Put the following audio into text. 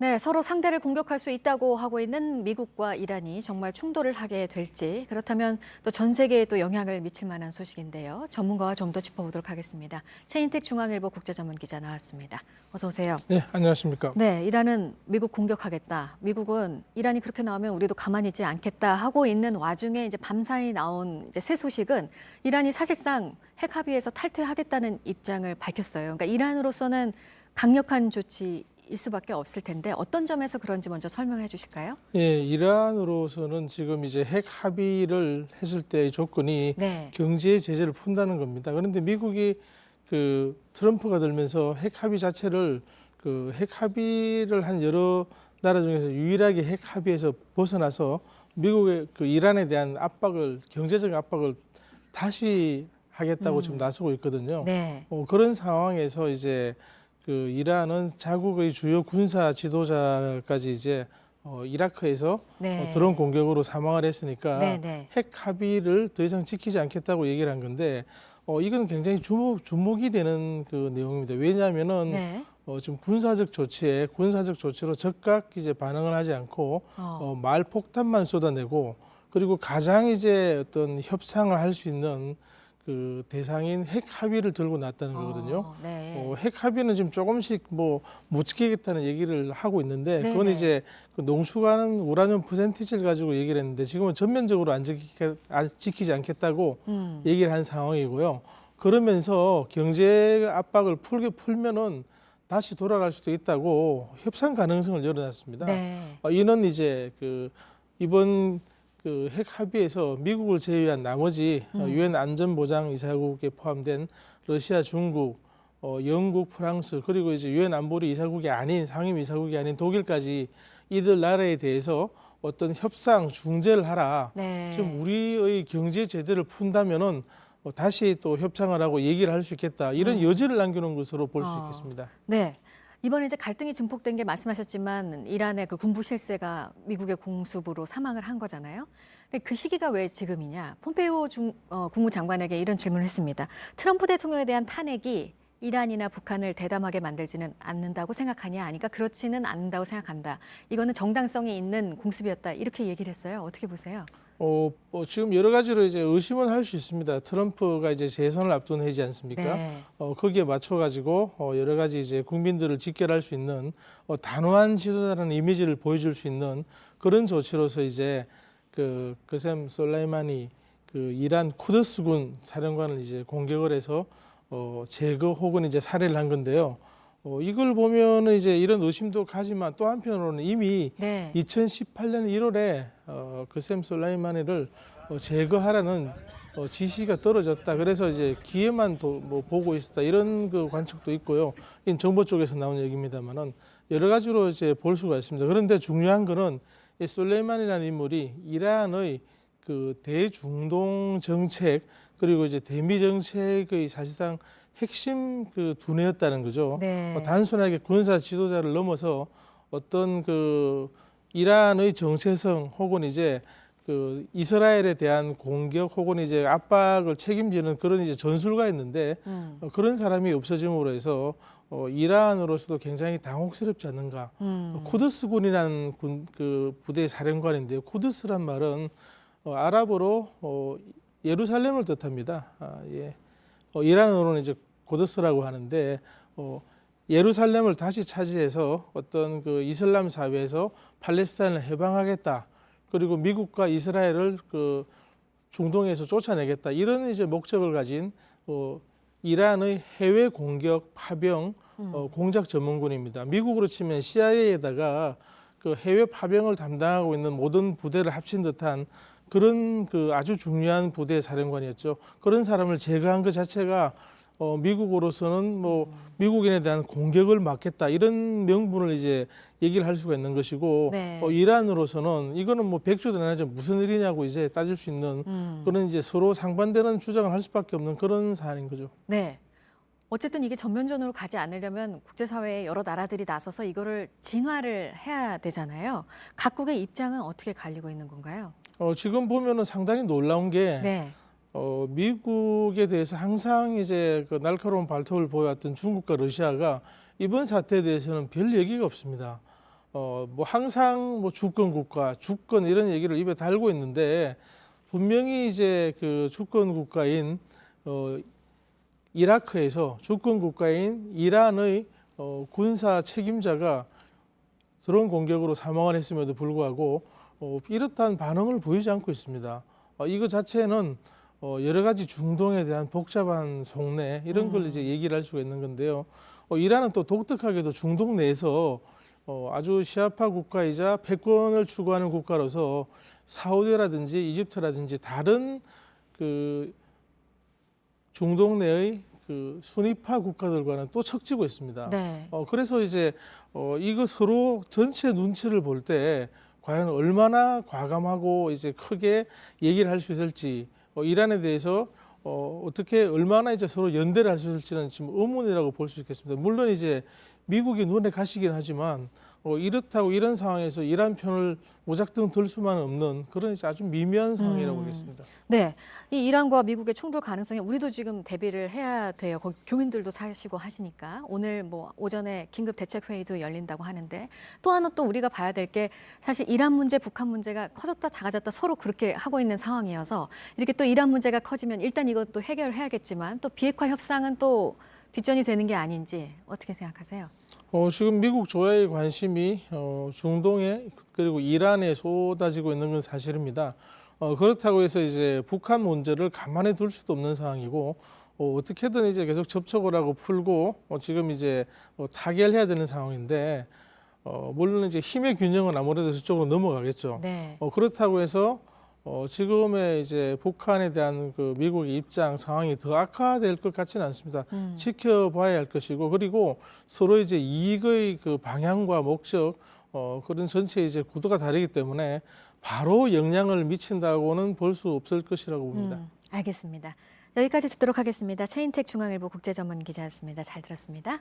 네, 서로 상대를 공격할 수 있다고 하고 있는 미국과 이란이 정말 충돌을 하게 될지, 그렇다면 또 전 세계에 또 영향을 미칠 만한 소식인데요. 전문가와 좀 더 짚어보도록 하겠습니다. 최인택 중앙일보 국제전문기자 나왔습니다. 어서 오세요. 네, 안녕하십니까. 네, 이란은 미국 공격하겠다. 미국은 이란이 그렇게 나오면 우리도 가만히 있지 않겠다 하고 있는 와중에 이제 밤사이 나온 이제 새 소식은 이란이 사실상 핵 합의에서 탈퇴하겠다는 입장을 밝혔어요. 그러니까 이란으로서는 강력한 조치일 수밖에 없을 텐데 어떤 점에서 그런지 먼저 설명해 주실까요? 예, 이란으로서는 지금 이제 핵 합의를 했을 때의 조건이 네. 경제 제재를 푼다는 겁니다. 그런데 미국이 그 트럼프가 들면서 핵 합의 자체를 그 핵 합의를 한 여러 나라 중에서 유일하게 핵 합의에서 벗어나서 미국의 그 이란에 대한 압박을 경제적 압박을 다시 하겠다고 지금 나서고 있거든요. 네. 그런 상황에서 이제 그 이란은 자국의 주요 군사 지도자까지 이제 이라크에서 네. 드론 공격으로 사망을 했으니까 네, 네. 핵 합의를 더 이상 지키지 않겠다고 얘기를 한 건데 이건 굉장히 주목이 되는 그 내용입니다. 왜냐하면은 네. 지금 군사적 조치로 즉각 이제 반응을 하지 않고 말폭탄만 쏟아내고 그리고 가장 이제 어떤 협상을 할 수 있는 그 대상인 핵 합의를 들고 났다는 거거든요. 네. 핵 합의는 지금 조금씩 뭐 못 지키겠다는 얘기를 하고 있는데 네네. 그건 이제 그 농축하는 우라늄 퍼센티지를 가지고 얘기를 했는데 지금은 전면적으로 안 지키지 않겠다고 얘기를 한 상황이고요. 그러면서 경제 압박을 풀면은 다시 돌아갈 수도 있다고 협상 가능성을 열어놨습니다. 네. 이는 이제 그 이번 그 핵 합의에서 미국을 제외한 나머지 유엔 안전보장이사국에 포함된 러시아, 중국, 영국, 프랑스 그리고 이제 유엔 안보리 이사국이 아닌 상임 이사국이 아닌 독일까지 이들 나라에 대해서 어떤 협상 중재를 하라. 네. 지금 우리의 경제 제재를 푼다면은 다시 또 협상을 하고 얘기를 할 수 있겠다. 이런 여지를 남겨놓은 것으로 볼 수 있겠습니다. 네. 이번에 이제 갈등이 증폭된 게 말씀하셨지만 이란의 그 군부 실세가 미국의 공습으로 사망을 한 거잖아요. 근데 그 시기가 왜 지금이냐? 폼페이오 국무장관에게 이런 질문을 했습니다. 트럼프 대통령에 대한 탄핵이 이란이나 북한을 대담하게 만들지는 않는다고 생각하냐? 아니까 그렇지는 않는다고 생각한다. 이거는 정당성이 있는 공습이었다. 이렇게 얘기를 했어요. 어떻게 보세요? 지금 여러 가지로 이제 의심은 할 수 있습니다. 트럼프가 이제 재선을 앞둔 해지 않습니까? 네. 거기에 맞춰가지고 여러 가지 이제 국민들을 직결할 수 있는 단호한 지도자라는 이미지를 보여줄 수 있는 그런 조치로서 이제 그 거셈 솔라이마니 그 이란 쿠드스군 사령관을 이제 공격을 해서 제거 혹은 이제 살해를 한 건데요. 이걸 보면은 이제 이런 의심도 가지만 또 한편으로는 이미 네. 2018년 1월에 거셈 솔라이마니를 제거하라는 지시가 떨어졌다. 그래서 이제 기회만 뭐 보고 있었다. 이런 그 관측도 있고요. 이건 정보 쪽에서 나온 얘기입니다만은 여러 가지로 이제 볼 수가 있습니다. 그런데 중요한 거는 이 솔라이마니라는 인물이 이란의 그 대중동 정책 그리고 이제 대미 정책의 사실상 핵심 그 두뇌였다는 거죠. 네. 단순하게 군사 지도자를 넘어서 어떤 그 이란의 정체성 혹은 이제 그 이스라엘에 대한 공격 혹은 이제 압박을 책임지는 그런 이제 전술가 있는데 그런 사람이 없어짐으로 해서 이란으로서도 굉장히 당혹스럽지 않는가. 쿠드스군이라는 그 부대의 사령관인데요. 쿠드스란 말은 아랍어로 예루살렘을 뜻합니다. 예. 이란어로는 이제 고드스라고 하는데 예루살렘을 다시 차지해서 어떤 그 이슬람 사회에서 팔레스타인을 해방하겠다. 그리고 미국과 이스라엘을 그 중동에서 쫓아내겠다. 이런 이제 목적을 가진 이란의 해외 공격 파병 공작 전문군입니다. 미국으로 치면 CIA에다가 그 해외 파병을 담당하고 있는 모든 부대를 합친 듯한 그런 그 아주 중요한 부대의 사령관이었죠. 그런 사람을 제거한 것 자체가 미국으로서는 뭐 미국인에 대한 공격을 막겠다 이런 명분을 이제 얘기를 할 수가 있는 것이고 네. 이란으로서는 이거는 뭐 백주도 나죠 무슨 일이냐고 이제 따질 수 있는 그런 이제 서로 상반되는 주장을 할 수밖에 없는 그런 사안인 거죠. 네. 어쨌든 이게 전면전으로 가지 않으려면 국제사회의 여러 나라들이 나서서 이거를 진화를 해야 되잖아요. 각국의 입장은 어떻게 갈리고 있는 건가요? 지금 보면은 상당히 놀라운 게 네. 미국에 대해서 항상 이제 그 날카로운 발톱을 보여왔던 중국과 러시아가 이번 사태에 대해서는 별 얘기가 없습니다. 뭐 항상 뭐 주권 국가, 주권 이런 얘기를 입에 달고 있는데 분명히 이제 그 주권 국가인 이라크에서 주권 국가인 이란의 군사 책임자가 드론 공격으로 사망을 했음에도 불구하고 이렇다는 반응을 보이지 않고 있습니다. 이거 자체는 여러 가지 중동에 대한 복잡한 속내 이런 걸 이제 얘기를 할 수가 있는 건데요. 이란은 또 독특하게도 중동 내에서 아주 시아파 국가이자 패권을 추구하는 국가로서 사우디라든지 이집트라든지 다른 그 중동 내의 그 순위파 국가들과는 또 척지고 있습니다. 네. 그래서 이제 이거 서로 전체 눈치를 볼 때 과연 얼마나 과감하고 이제 크게 얘기를 할 수 있을지 이란에 대해서 어떻게 얼마나 이제 서로 연대를 할 수 있을지는 지금 의문이라고 볼 수 있겠습니다. 물론 이제 미국이 눈에 가시긴 하지만 이렇다고 이런 상황에서 이란 편을 무작정 들 수만 없는 그런 이제 아주 미미한 상황이라고 보겠습니다. 네, 이 이란과 미국의 충돌 가능성에 우리도 지금 대비를 해야 돼요. 거기 교민들도 사시고 하시니까 오늘 뭐 오전에 긴급 대책 회의도 열린다고 하는데 또 하나 또 우리가 봐야 될 게 사실 이란 문제, 북한 문제가 커졌다 작아졌다 서로 그렇게 하고 있는 상황이어서 이렇게 또 이란 문제가 커지면 일단 이것도 해결해야겠지만 또 비핵화 협상은 또 뒷전이 되는 게 아닌지 어떻게 생각하세요? 지금 미국 조야의 관심이 중동에 그리고 이란에 쏟아지고 있는 건 사실입니다. 그렇다고 해서 이제 북한 문제를 가만히 둘 수도 없는 상황이고 어떻게든 이제 계속 접촉을 하고 풀고 지금 이제 타결해야 되는 상황인데 물론 이제 힘의 균형은 아무래도 저쪽으로 넘어가겠죠. 네. 그렇다고 해서 지금의 이제 북한에 대한 그 미국의 입장 상황이 더 악화될 것 같지는 않습니다. 지켜봐야 할 것이고 그리고 서로 이제 이익의 그 방향과 목적 그런 전체 이제 구도가 다르기 때문에 바로 영향을 미친다고는 볼 수 없을 것이라고 봅니다. 알겠습니다. 여기까지 듣도록 하겠습니다. 최인택 중앙일보 국제전문기자였습니다. 잘 들었습니다.